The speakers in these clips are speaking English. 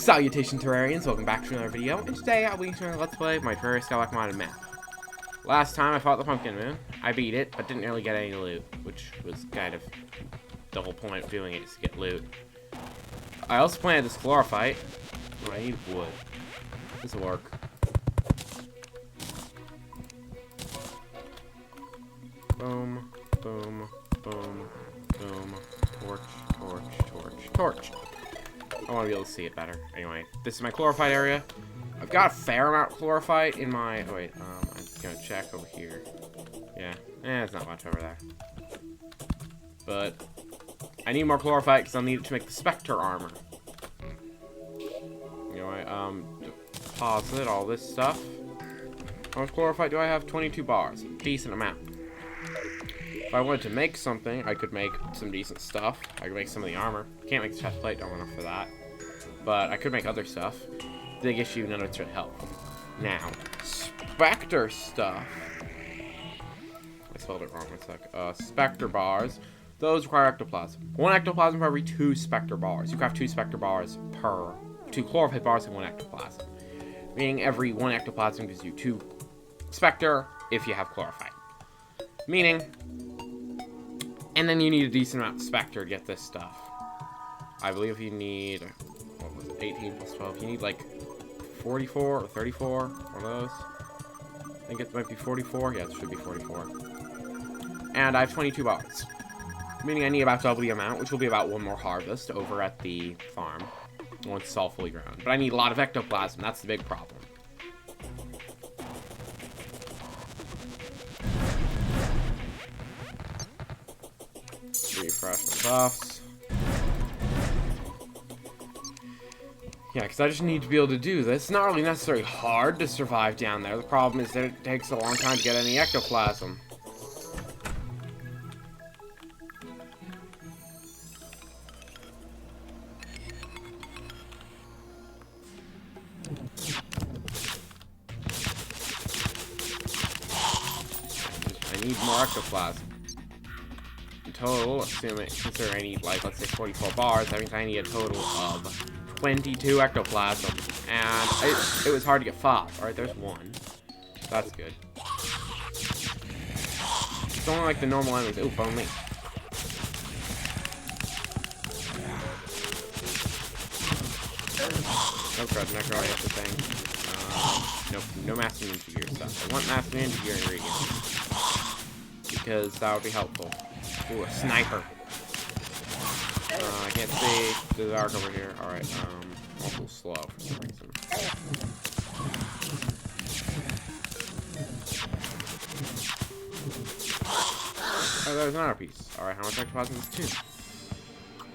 Salutations Terrarians, welcome back to another video, and today I'll be showing a Let's Play my Terraria Skyblock modded map. Last time I fought the Pumpkin Moon, I beat it, but didn't really get any loot, which was kind of the whole point of doing it, is to get loot. I also planted this chlorophyte. Oh, I need wood. This will work. Boom, boom, boom, boom, torch, torch, torch, torch. I want to be able to see it better. Anyway, this is my chlorophyte area. I've got a fair amount of chlorophyte in my... Oh, wait, I'm going to check over here. Yeah, it's not much over there. But I need more chlorophyte because I'll need it to make the Spectre armor. Anyway, deposit all this stuff. How much chlorophyte do I have? 22 bars. Decent amount. If I wanted to make something, I could make some decent stuff. I could make some of the armor. Can't make the chest plate, don't want enough for that. But I could make other stuff. Big issue, none of it should help. Now, Spectre stuff. I spelled it wrong, one sec. Spectre Bars. Those require Ectoplasm. 1 Ectoplasm for every 2 Spectre Bars. You can have 2 Spectre Bars per... 2 chlorophyte bars and 1 Ectoplasm. Meaning every 1 Ectoplasm gives you 2 Spectre if you have chlorophyte. Meaning... And then you need a decent amount of Spectre to get this stuff. I believe you need, what was it, 18 plus 12. You need like 44 or 34, one of those. I think it might be 44. Yeah, it should be 44. And I have 22 bars. Meaning I need about double the amount, which will be about 1 more harvest over at the farm. Once it's all fully grown. But I need a lot of Ectoplasm. That's the big problem. Refresh my buffs. Yeah, because I just need to be able to do this. It's not really necessarily hard to survive down there. The problem is that it takes a long time to get any Ectoplasm. I need more Ectoplasm. Total, consider I need, like, let's say 44 bars, that means I need a total of 22 Ectoplasm. And it was hard to get 5. Alright, there's 1. That's good. It's only like the normal enemies. Ooh, only. Oh crud, Necro, I have the thing. Nope, no Master Ninja Gear stuff. I want Master Ninja Gear ingredients. Because that would be helpful. Ooh, a sniper. I can't see the dark over here. Alright, also slow for some reason. Oh, there's another piece. Alright, how much Ectoplasm is 2?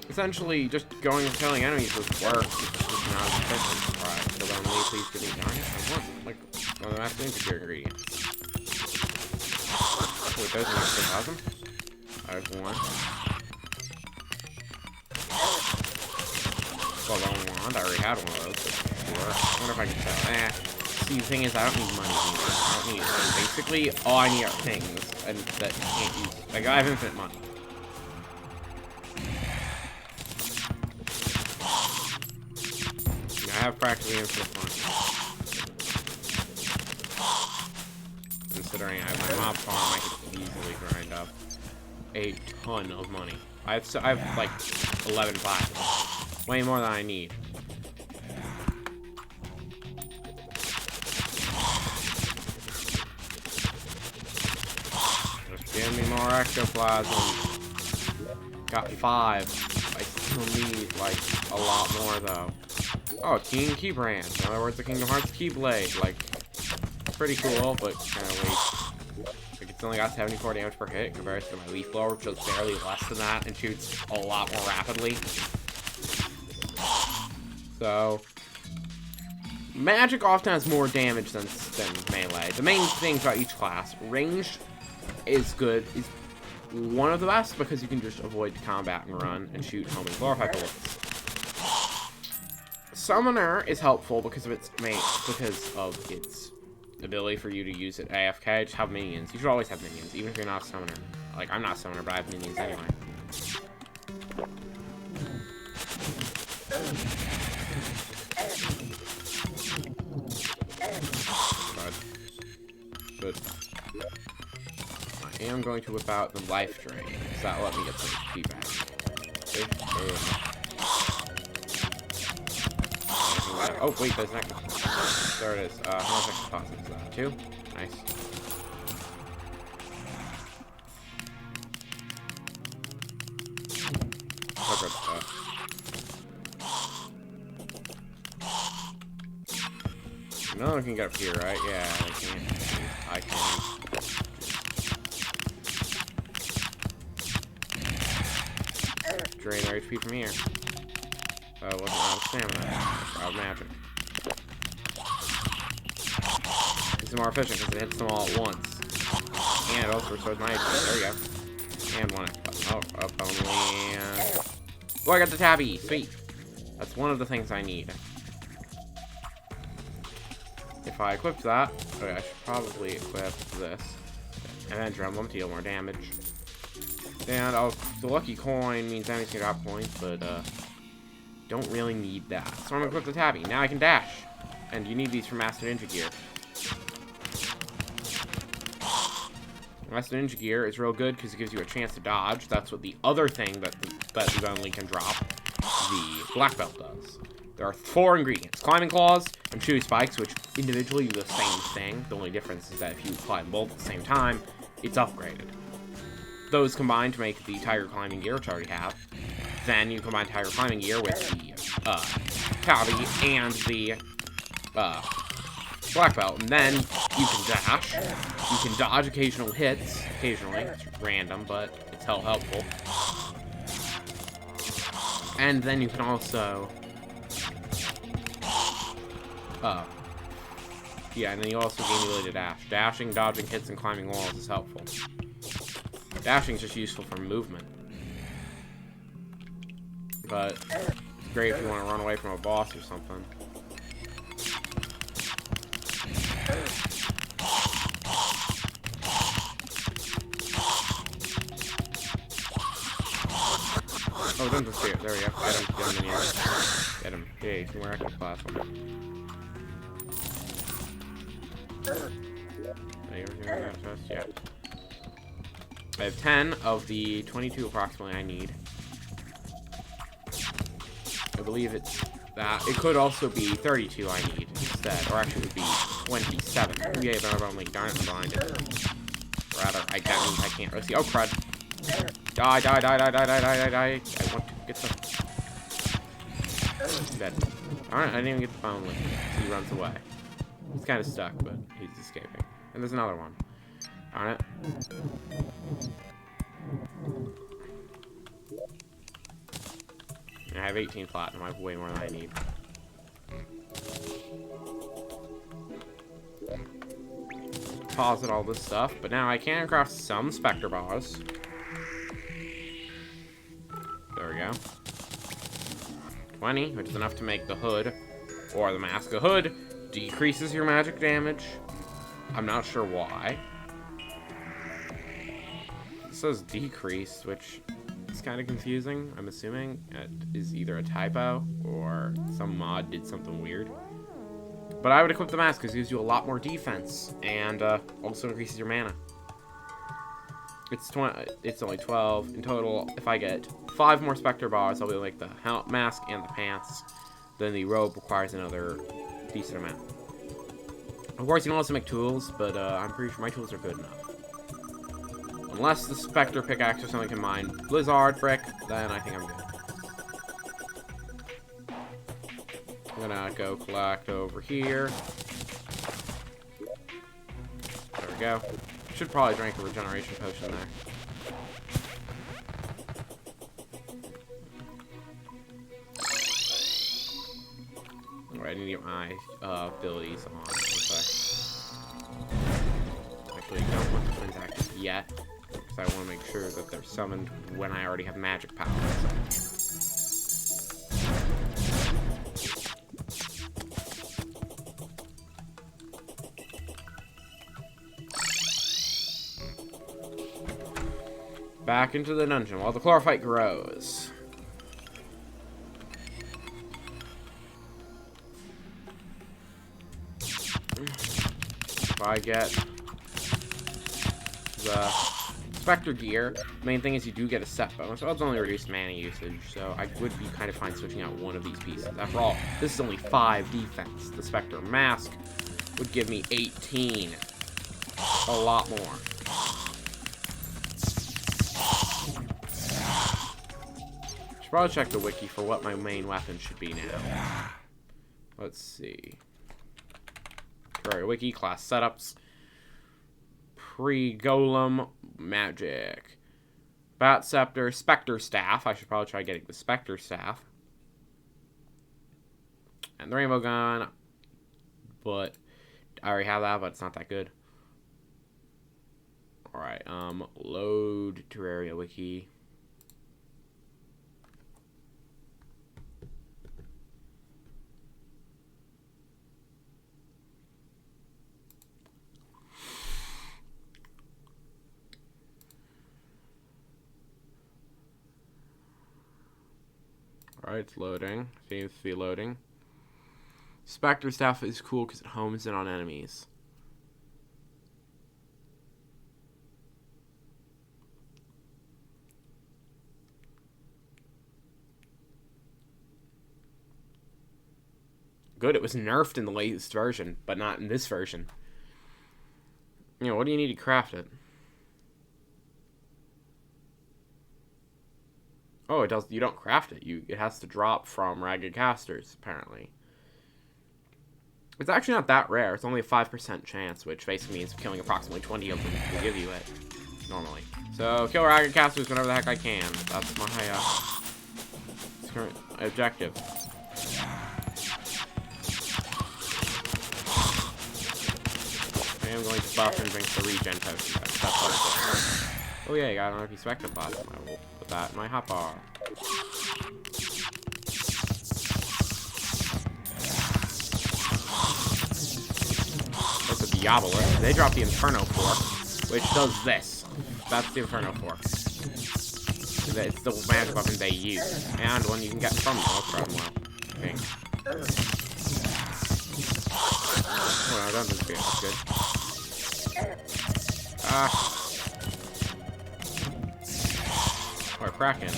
Essentially, just going and killing enemies would work. It's just not as efficient. Alright, so then please give me darn it. I want, like, one of the Master Ninja Gear ingredients. Wait, there's an Ectoplasm. There's 1. Well, the only wand. I already had one of those. Sure. I wonder if I can sell. See, the thing is, I don't need money either. I don't need it. Basically, all I need are things and that you can't use. Like, I have infinite money. Yeah, I have practically infinite money. Considering I have my mob farm, I could easily grind up a ton of money. I have like 11 platinum. Way more than I need. Just give me more Ectoplasm. Got 5. I still need like a lot more though. Oh, King Key Brand. In other words, the Kingdom Hearts Keyblade. Like, pretty cool, but kind of weak. Like, it's only got 74 damage per hit compared to my leaf blower, which is barely less than that and shoots a lot more rapidly. So, magic often has more damage than melee. The main thing about each class, ranged is good, is one of the best because you can just avoid combat and run and shoot homing chlorophyte bullets. Summoner is helpful because of its ability for you to use it AFK, just have minions. You should always have minions, even if you're not a summoner. Like, I'm not a summoner, but I have minions anyway. I'm going to whip out the life drain, because that'll let me get some HP back. Oh, wait, there's an Ectoplasm. There it is. How much Ectoplasm is that? 2? Nice. Oh, good stuff. No one can get up here, right? Yeah, I can. Drain their HP from here. So it wasn't out of stamina. Out of magic. This is more efficient because it hits them all at once. And it also restores my HP. There we go. And one. Oh, up only. Oh, I got the tabby. Sweet. That's one of the things I need. If I equip that, okay, I should probably equip this. And then Dremel to deal more damage. And the lucky coin means enemies can drop points, but don't really need that. So I'm gonna equip the tabby. Now I can dash. And you need these for Master Ninja Gear. Master Ninja Gear is real good because it gives you a chance to dodge. That's what the other thing that the only can drop, the black belt does. There are 4 ingredients: climbing claws and chewy spikes, which individually do the same thing. The only difference is that if you apply both at the same time, it's upgraded. Those combine to make the tiger climbing gear, which I already have. Then you combine tiger climbing gear with the tabby and the black belt, and then you can dash. You can dodge occasional hits. Occasionally, it's random, but it's helpful. And then you can also yeah, and then you also gain the ability to dash. Dashing, dodging hits, and climbing walls is helpful. Dashing is just useful for movement. But it's great if you want to run away from a boss or something. Oh, don't just there. There we go. Get him in here. Get him. Yay, some more Ectoplasm. Yeah. I have 10 of the 22 approximately I need. I believe it's that. It could also be 32 I need instead. Or actually it would be 27. Yeah, but I'm only blinded. Rather, that means I can't really see. Oh, crud. Die. I want to get the... Dead. Alright, I didn't even get the bone with him. He runs away. He's kind of stuck, but he's escaping. And there's another one. Alright. I have 18 platinum. I have way more than I need. Deposit all this stuff, but now I can craft some Spectre Bars. There we go. 20, which is enough to make the hood or the mask. A hood decreases your magic damage. I'm not sure why. It says decreased, which is kind of confusing. I'm assuming it is either a typo or some mod did something weird. But I would equip the mask because it gives you a lot more defense and also increases your mana. It's only 12 in total. If I get 5 more Spectre Bars, I'll be able to make the mask and the pants. Then the robe requires another decent amount. Of course, you can also make tools, but I'm pretty sure my tools are good enough. Unless the Spectre pickaxe or something can mine Blizzard brick, then I think I'm good. I'm gonna go collect over here. There we go. Should probably drink a regeneration potion there. Alright, I need to get my abilities on. Actually, I don't want the twins active yet, because I want to make sure that they're summoned when I already have magic power. Back into the dungeon while the chlorophyte grows. If I get the Spectre gear, the main thing is you do get a set bonus. Well, it's only reduced mana usage, so I would be kind of fine switching out one of these pieces. After all, this is only 5 defense. The Spectre mask would give me 18. A lot more. Should probably check the wiki for what my main weapon should be now. Let's see. Terraria wiki, class setups. Pre-golem, magic. Bat scepter, specter staff. I should probably try getting the specter staff. And the rainbow gun. But I already have that, but it's not that good. Alright, load Terraria wiki. Alright, it's loading. Seems to be loading. Spectre staff is cool because it homes in on enemies. Good, it was nerfed in the latest version, but not in this version. You know, what do you need to craft it? Oh, it does. You don't craft it. It has to drop from ragged casters, apparently. It's actually not that rare. It's only a 5% chance, which basically means killing approximately 20 of them will give you it, normally. So, kill ragged casters whenever the heck I can. That's my current objective. I am going to buff and drink the regen potion. That's what oh yeah, you got an RP Ectoplasm. I will put that in my hotbar. That's a Diabolus. They drop the Inferno Fork, which does this. That's the Inferno Fork. It's the magic weapon they use. And one you can get from Cromwell, I think. Oh, no, dungeon spear. That's good. Or Kraken.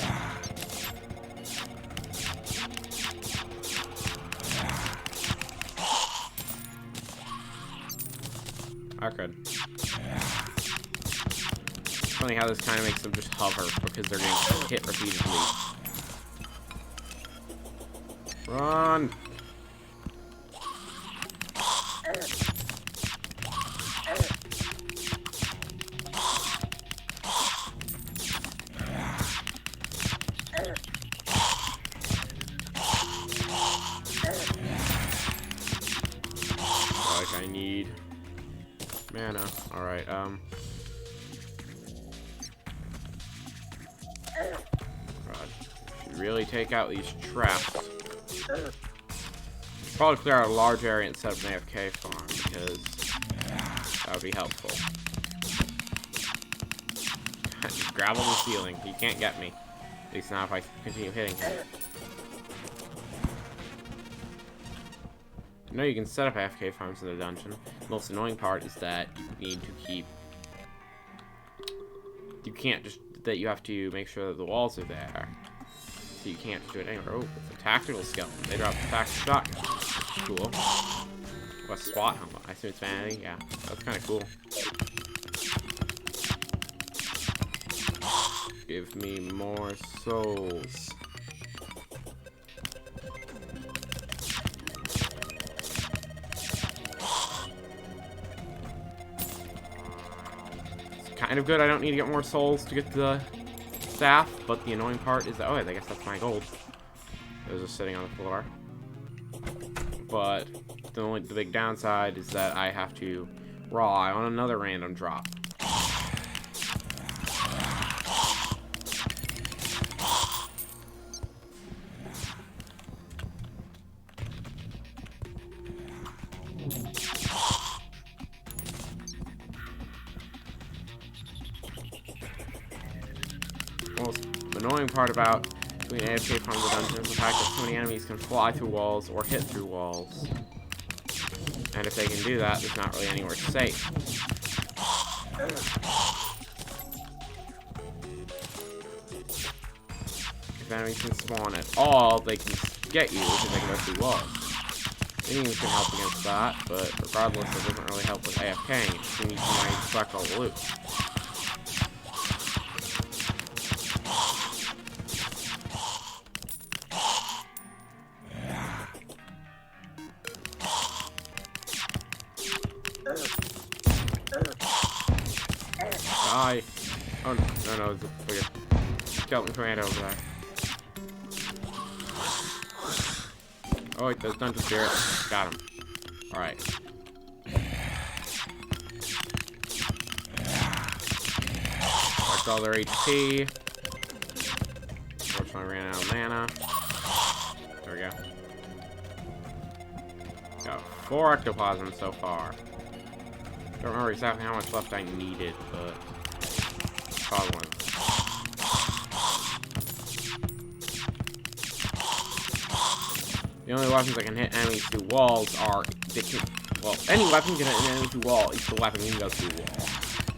Good. Funny how this kind of makes them just hover because they're getting hit repeatedly. Run! I need mana. Alright, God. Should really take out these traps. Probably clear out a large area and set up an AFK farm, because that would be helpful. Just grab on the ceiling. He can't get me. At least not if I continue hitting him. I know you can set up AFK farms in the dungeon. The most annoying part is that you need to keep... You can't just... That you have to make sure that the walls are there. So you can't do it anywhere. Oh, it's a tactical skeleton. They dropped the tactical shotgun. Cool. What SWAT helmet? I assume it's vanity. Yeah, that's kind of cool. Give me more souls. Kind of good. I don't need to get more souls to get the staff, but the annoying part is that, oh, I guess that's my gold. It was just sitting on the floor. But the big downside is that I have to rely on another random drop. Annoying part about doing AFK from the dungeon is the fact that so many enemies can fly through walls or hit through walls. And if they can do that, there's not really anywhere safe. enemies can spawn at all, they can get you because they can go through walls. Minions can help against that, but regardless, it doesn't really help with AFK. You need to try and collect all the loot. Die! Oh no, there's a bigger skeleton commando over there. Oh wait, there's Dungeon Spirit. Got him. Alright. Collect all their HP. Unfortunately, I ran out of mana. There we go. Got 4 Ectoplasms so far. Don't remember exactly how much left I needed, but probably one. The only weapons that can hit enemies through walls are... well, any weapon can hit an enemy through wall. Each the weapon can go through wall.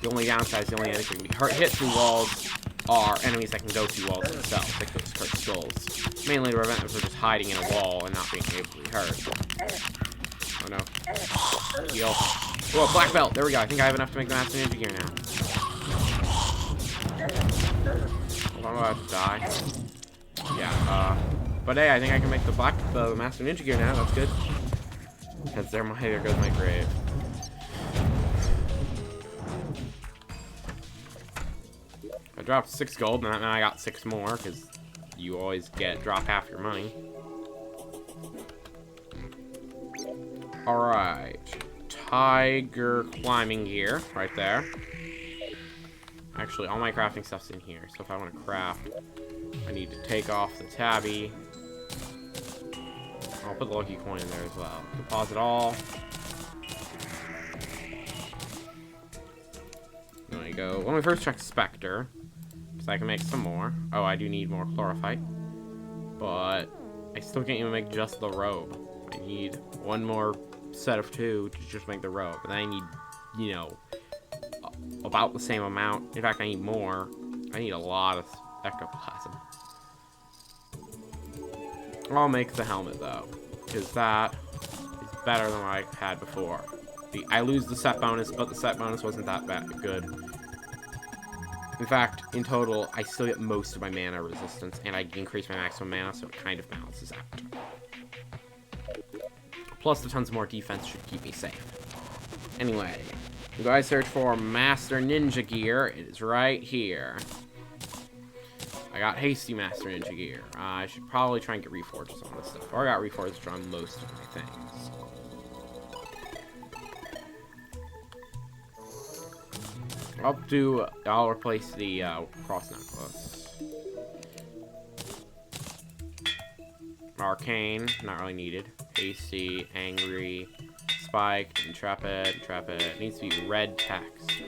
The only downside is the only enemies that can be hit through walls are enemies that can go through walls themselves, like those cursed skulls. Mainly to prevent them from just hiding in a wall and not being able to be hurt. Oh no. Heal. Oh, black belt! There we go. I think I have enough to make the Master Ninja gear now. Hold on, I'm about to die. Yeah, but hey, I think I can make the Master Ninja gear now. That's good. Because there goes my grave. I dropped 6 gold, and then I got 6 more, because you always drop half your money. Alright. Tiger climbing gear, right there. Actually, all my crafting stuff's in here, so if I want to craft, I need to take off the tabby. I'll put the lucky coin in there as well. Deposit all. There we go. Let me first check Spectre, because I can make some more. Oh, I do need more chlorophyte. But I still can't even make just the robe. I need one more set of 2 to just make the robe. And I need, you know, about the same amount. In fact, I need more. I need a lot of ectoplasm. I'll make the helmet, though, because that is better than what I had before. I lose the set bonus, but the set bonus wasn't that good. In fact, in total, I still get most of my mana resistance, and I increase my maximum mana, so it kind of balances out. Plus, the tons more defense should keep me safe. Anyway, you guys search for Master Ninja gear. It is right here. I got Hasty Master Ninja gear. I should probably try and get reforges on this stuff. Or I got reforges on most of my things. I'll replace the cross necklace. Arcane, not really needed. Hasty, angry, spiked, intrepid. It needs to be red text.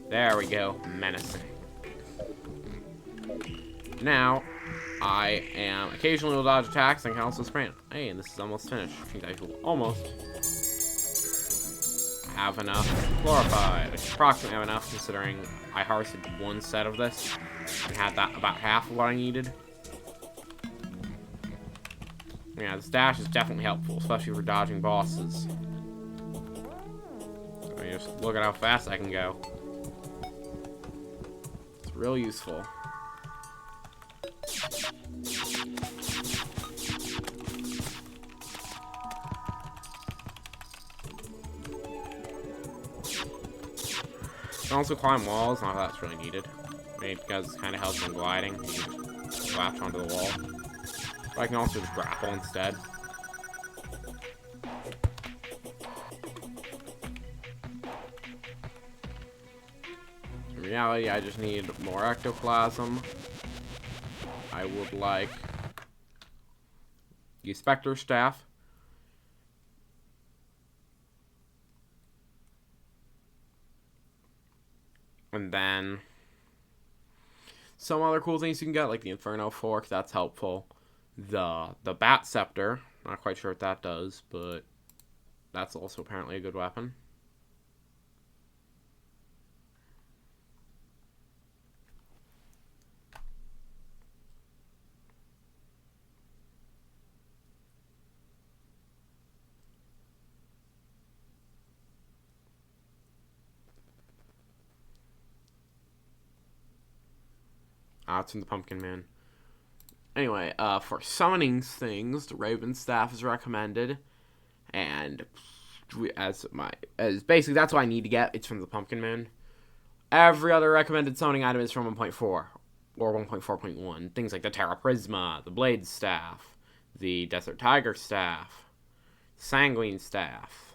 There we go. Menacing. Now, I am occasionally will dodge attacks and can also sprint. Hey, and this is almost finished. I think I will almost have enough chlorophyte. I should approximately have enough considering I harvested 1 set of this and had that about half of what I needed. Yeah, this dash is definitely helpful, especially for dodging bosses. I mean, just look at how fast I can go. It's real useful. You can also climb walls, not that that's really needed. Maybe because it kind of helps when gliding. You can just latch onto the wall. But I can also just grapple instead. In reality, I just need more ectoplasm. I would like the Spectre staff. And then some other cool things you can get, like the Inferno Fork, that's helpful. The Bat Scepter, not quite sure what that does, but that's also apparently a good weapon. It's from the Pumpkin Man. Anyway, for summoning things, the Raven Staff is recommended, and as basically that's what I need to get. It's from the Pumpkin Man. Every other recommended summoning item is from 1.4 or 1.4.1. Things like the Terra Prisma, the Blade Staff, the Desert Tiger Staff, Sanguine Staff.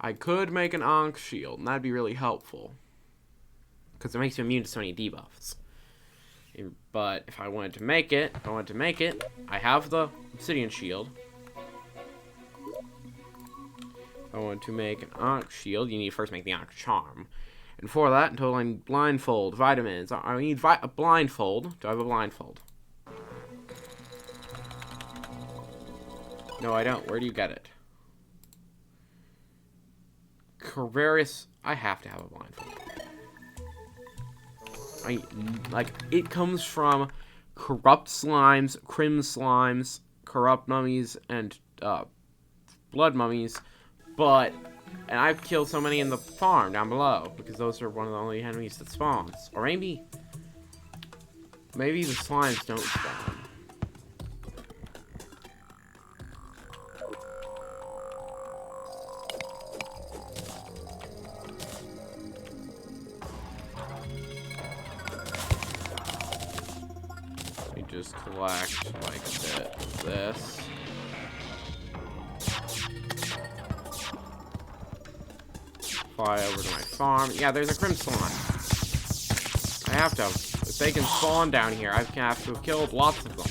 I could make an Ankh Shield, and that'd be really helpful, because it makes you immune to so many debuffs. But if I wanted to make it, I have the Obsidian Shield. If I wanted to make an Ankh Shield, you need to first make the Ankh Charm. And for that, in total, I need Blindfold, Vitamins. I need a Blindfold. Do I have a Blindfold? No, I don't. Where do you get it? Corvarius, I have to have a Blindfold. It comes from Corrupt Slimes, Crim Slimes, Corrupt Mummies, and Blood Mummies, and I've killed so many in the farm down below, because those are one of the only enemies that spawns. Or maybe the slimes don't spawn. Just collect like a bit of this. Fly over to my farm. Yeah, there's a Crim Slime. I have to. If they can spawn down here, I have to have killed lots of them.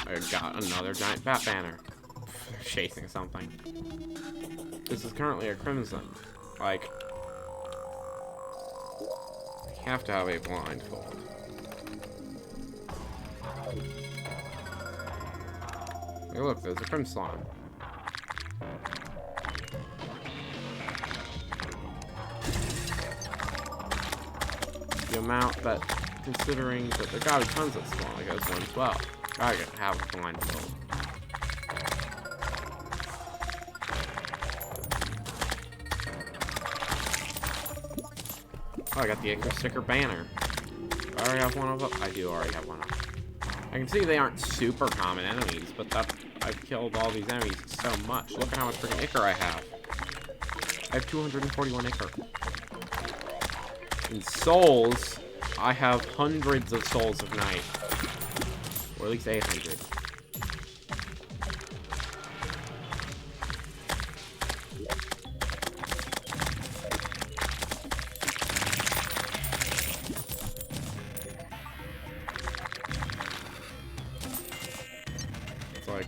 I got another giant bat banner. Chasing something. This is currently a Crimson. I have to have a Blindfold. Hey, look, there's a Crim Slime. The amount that, considering that there gotta be tons of spawn, I guess 112. Gotta have a Blindfold. Oh, I got the Acre Sticker banner. Do I already have one of them? I do already have one of them. I can see they aren't super common enemies, but I've killed all these enemies so much. Look at how much freaking Ichor I have. I have 241 Ichor. In souls, I have hundreds of souls of night. Or at least 800.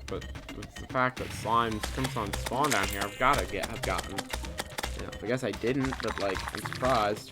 But with the fact that slimes comes on spawn down here, I've gotten. You know, I guess I didn't, but I'm surprised.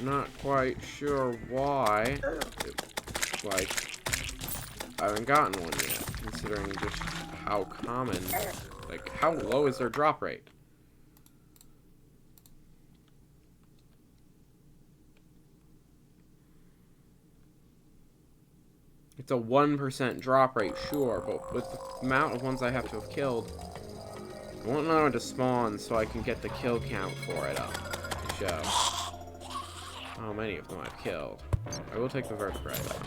Not quite sure why. I haven't gotten one yet, considering just how common. How low is their drop rate? It's a 1% drop rate, sure, but with the amount of ones I have to have killed, I want another one to spawn so I can get the kill count for it up to show how many of them I've killed. I will take the vertebrae though.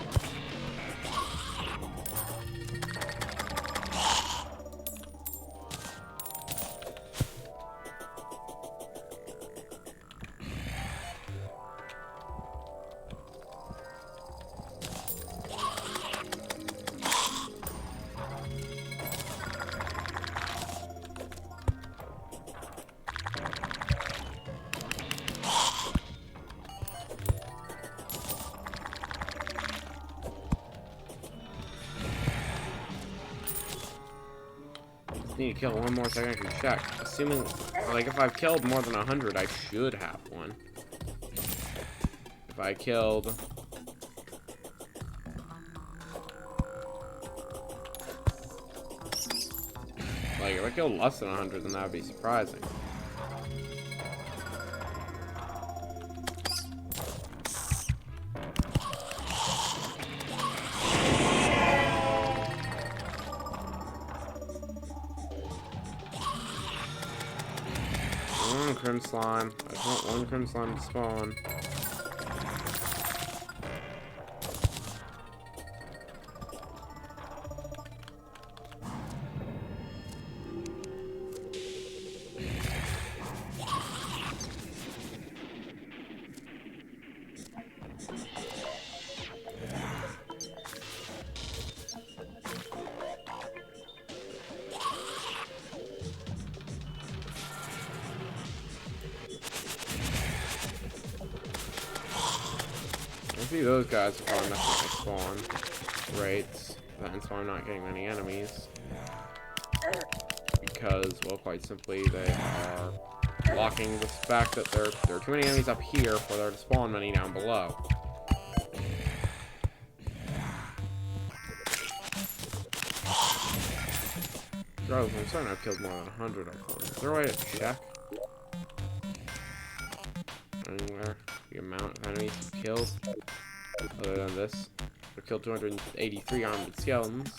Need to kill one more so I can check. Assuming, if I've killed more than 100, I should have one. If I killed... Like, if I killed less than 100, then that would be surprising. Crimson slime. I just want one crimson slime to spawn. See, those guys are probably messing with my spawn rates. That's why I'm not getting many enemies. Because, well, quite simply, they are blocking the fact that there are too many enemies up here for there to spawn many down below. Bro, I'm certain I've killed more than 100 of them. Is there a way to check? Anywhere? The amount of enemies you've killed? Other than this. I've killed 283 armored skeletons.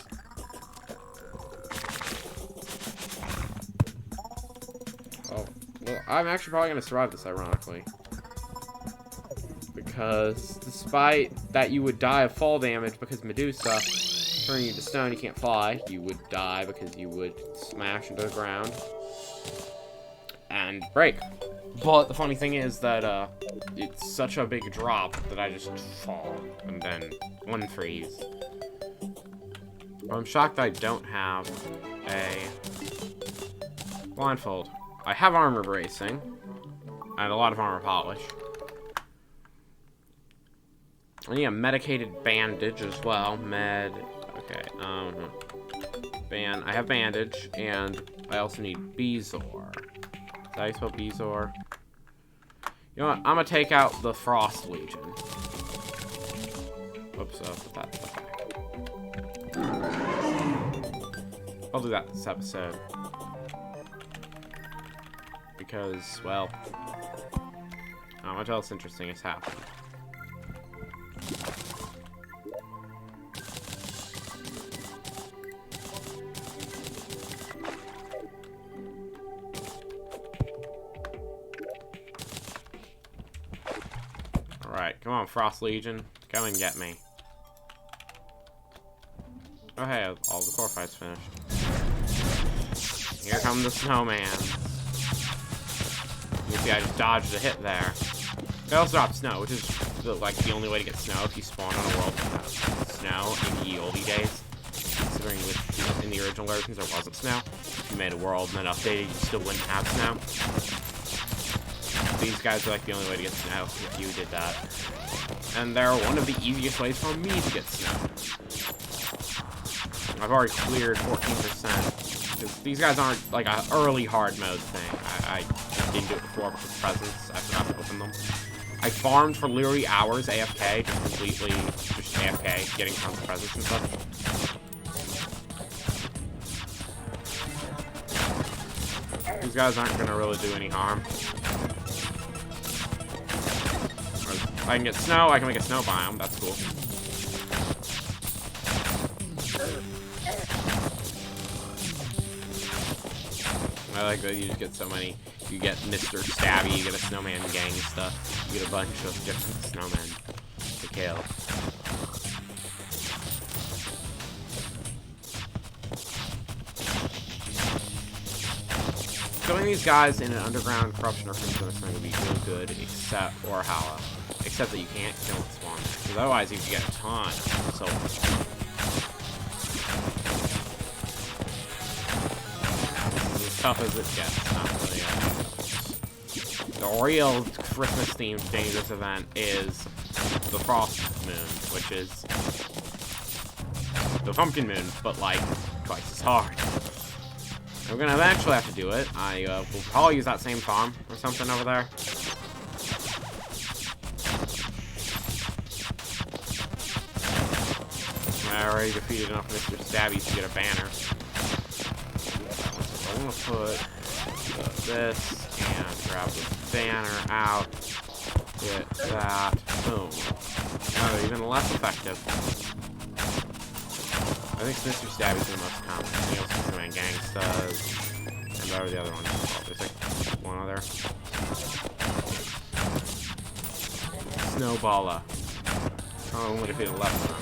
Oh, well, I'm actually probably going to survive this, ironically. Because, despite that you would die of fall damage because Medusa turning you to stone, you can't fly, you would die because you would smash into the ground and break. But the funny thing is that it's such a big drop that I just fall and then unfreeze. I'm shocked I don't have a blindfold. I have armor bracing and a lot of armor polish. I need a medicated bandage as well. Okay, I have bandage, and I also need Bezoar. Is that how you spell Bezoar? You know what? I'm gonna take out the Frost Legion. Whoops, put that back. I'll do that this episode. Because, well, not much else interesting has happened. Alright, come on, Frost Legion. Come and get me. Oh, hey, all the core fights finished. Here come the snowman. You see, I just dodged a hit there. They also drop snow, which is like the only way to get snow if you spawn on a world without snow in the oldie days. Considering with, in the original versions there wasn't snow. If you made a world and then updated, you still wouldn't have snow. These guys are like the only way to get snow if you did that. And they're one of the easiest ways for me to get snow. I've already cleared 14%. Because these guys aren't like an early hard mode thing. I didn't do it before because of presents. I forgot to open them. I farmed for literally hours AFK, just completely just AFK, getting tons of presents and stuff. These guys aren't gonna really do any harm. If I can get snow, I can make a snow biome. That's cool. I like that you just get so many. You get Mr. Stabby, you get a snowman gang stuff. You get a bunch of different snowmen to kill. Killing these guys in an underground corruption or crimson is going to be real good, except that you can't kill it spawn. Because otherwise you can get a ton. So as tough as it gets, not really. The real Christmas-themed dangerous event is the Frost Moon, which is the Pumpkin Moon, but like twice as hard. We're gonna eventually have to do it. I will probably use that same farm or something over there. I already defeated enough Mr. Stabbies to get a banner. So I'm gonna put this and grab the banner out. Get that. Boom. Now they're even less effective. I think Mr. Stabby's the most common. Anything else Superman Gangstas. And whatever the other one is called. There's like one other. Snowballa. Oh, only defeated 11 of them.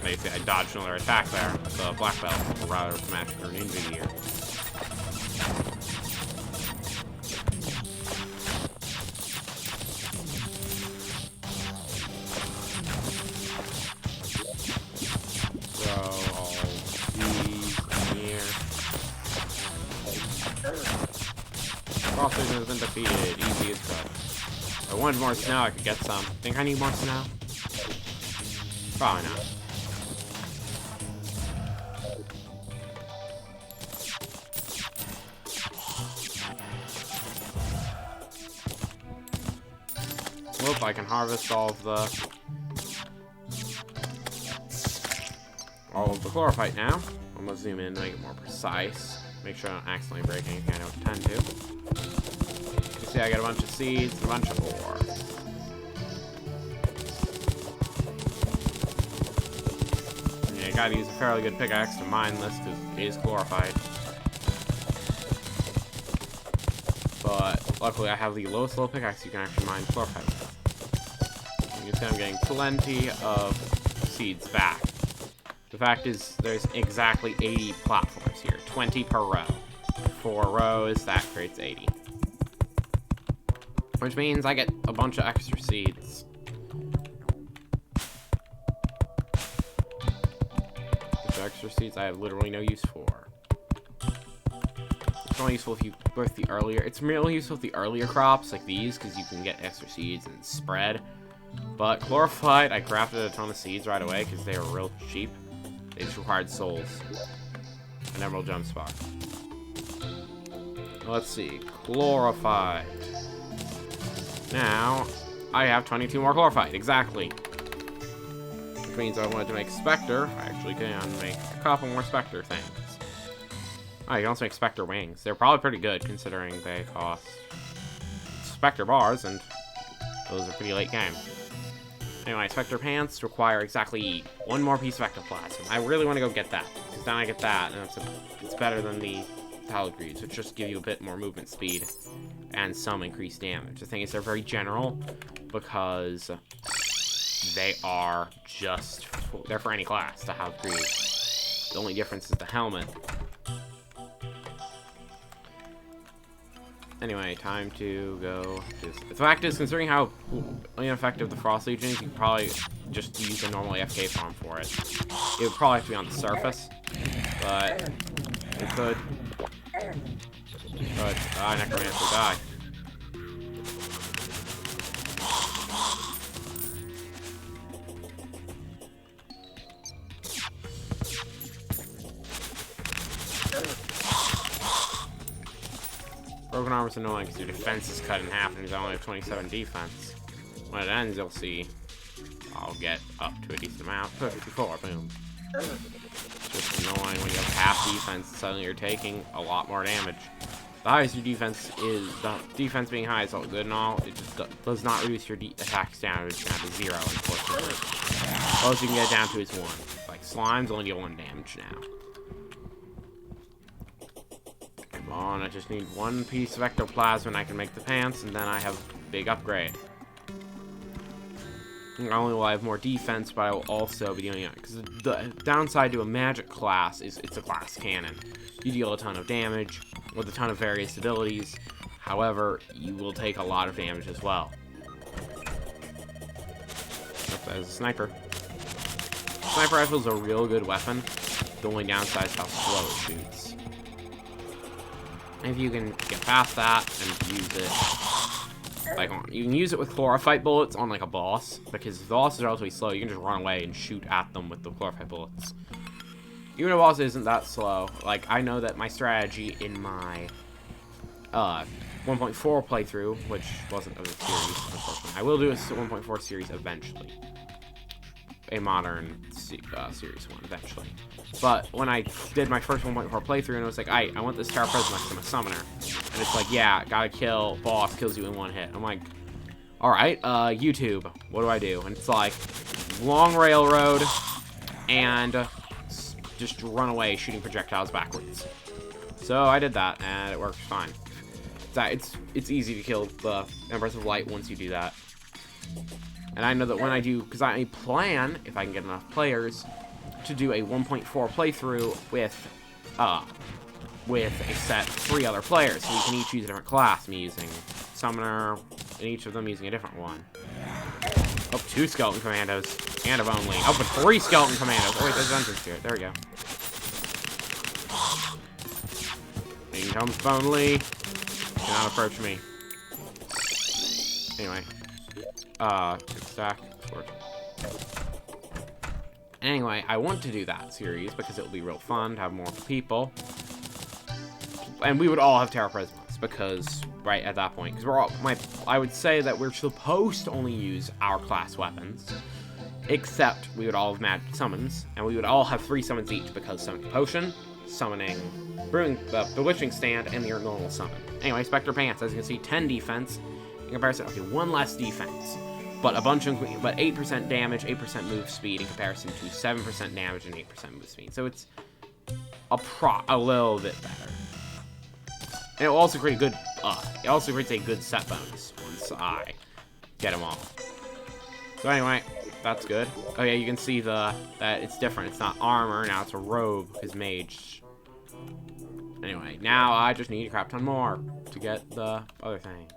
Basically, I dodged another attack there. The black belt, or rather, the magic grenade here. Crossvision has been defeated. Easy as good. If I wanted more snow, I could get some. Think I need more snow? Probably not. Whoop, I can harvest all of the chlorophyte now. I'm gonna zoom in and make it more precise. Make sure I don't accidentally break anything I don't intend to. You see, I got a bunch of seeds and a bunch of ore. Yeah, you gotta use a fairly good pickaxe to mine this because it is glorified. But luckily, I have the lowest level pickaxe you can actually mine glorified with. You can see I'm getting plenty of seeds back. The fact is, there's exactly 80 platforms here, 20 per row. 4 rows, that creates 80. Which means I get a bunch of extra seeds. Which extra seeds I have literally no use for. It's only useful if you birth the earlier. It's really useful with the earlier crops like these, because you can get extra seeds and spread. But glorified, I crafted a ton of seeds right away because they were real cheap. They just required souls. An emerald gem spot. Let's see. Glorified. Now, I have 22 more glorified. Exactly. Which means I wanted to make Spectre. I actually can make a couple more Spectre things. Oh, you can also make Spectre wings. They're probably pretty good considering they cost Spectre Bars, and those are pretty late game. Anyway, Spectre Pants require exactly 1 more piece of Ectoplasm. I really want to go get that, because then I get that, and it's better than the Talagreeds, which just give you a bit more movement speed and some increased damage. The thing is, they're very general, because they are just... they're for any class, the Talagreeds. The only difference is the helmet. Anyway, time to go. The fact is, considering how ineffective the Frost Legion is, you could probably just use a normal AFK farm for it. It would probably have to be on the surface, but you could. But Necromancer die. Broken Armor's annoying because your defense is cut in half and you only have 27 defense. When it ends, you'll see I'll get up to a decent amount. 54, boom. It's just annoying when you have half defense and suddenly you're taking a lot more damage. The highest your defense is, the defense being high is all good and all, it just does not reduce your attacks down. It's down to 0, unfortunately. All you can get down to is 1. Like, slimes only deal 1 damage now. Come on, I just need 1 piece of Ectoplasm and I can make the pants, and then I have a big upgrade. Not only will I have more defense, but I will also be dealing it. Because the downside to a magic class is it's a glass cannon. You deal a ton of damage with a ton of various abilities. However, you will take a lot of damage as well. As a sniper. Sniper rifle is a real good weapon. The only downside is how slow it shoots. If you can get past that and use it, like, you can use it with chlorophyte bullets on like a boss, because if the boss is relatively slow, you can just run away and shoot at them with the chlorophyte bullets. Even if a boss isn't that slow, like, I know that my strategy in my 1.4 playthrough, which wasn't of the series, unfortunately. I will do a 1.4 series eventually. a modern series one eventually. But when I did my first 1.4 playthrough and it was like, I want this Terraria because I'm a summoner. And it's like, yeah, gotta kill, boss, kills you in one hit. I'm like, alright, YouTube, what do I do? And it's like, long railroad, and just run away shooting projectiles backwards. So I did that, and it worked fine. It's easy to kill the Empress of Light once you do that. And I know that when I do, because I plan, if I can get enough players, to do a 1.4 playthrough with a set 3 other players. So we can each use a different class. Me using Summoner, and each of them using a different one. Oh, 2 Skeleton Commandos. And of only. Oh, but 3 Skeleton Commandos. Oh, wait, there's entrance to it. There we go. In comes Bonely. Cannot approach me. Anyway. Good stack. Sword. Anyway, I want to do that series because it will be real fun to have more people. And we would all have Terra Prismas because, right at that point, because we're all, I would say that we're supposed to only use our class weapons, except we would all have magic summons, and we would all have 3 summons each because summoning potion, summoning brewing, bewitching stand, and your normal summon. Anyway, Spectre Pants, as you can see, 10 defense in comparison. Okay, 1 less defense, but 8% damage, 8% move speed in comparison to 7% damage and 8% move speed. So it's a little bit better. And it will also create a good, it also creates a good set bonus once I get them all. So anyway, that's good. Oh yeah, you can see that it's different. It's not armor, now it's a robe, because mage. Anyway, now I just need a crap ton more to get the other thing.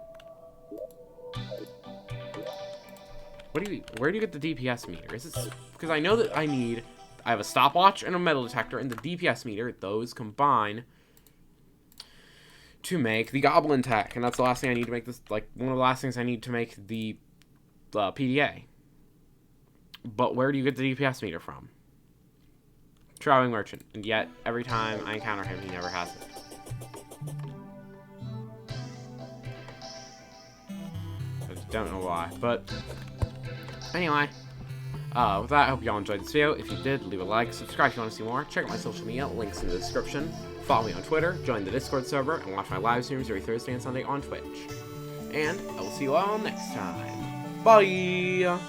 Where do you get the DPS meter? Is this, because I know that I have a stopwatch and a metal detector, and the DPS meter, those combine to make the goblin tech, and that's the last thing I need to make this, like, one of the last things I need to make the PDA. But where do you get the DPS meter from? Traveling merchant, and yet every time I encounter him, he never has it. I just don't know why, but anyway, with that, I hope y'all enjoyed this video. If you did, leave a like, subscribe if you want to see more, check out my social media, links in the description, follow me on Twitter, join the Discord server, and watch my live streams every Thursday and Sunday on Twitch. And I will see you all next time. Bye!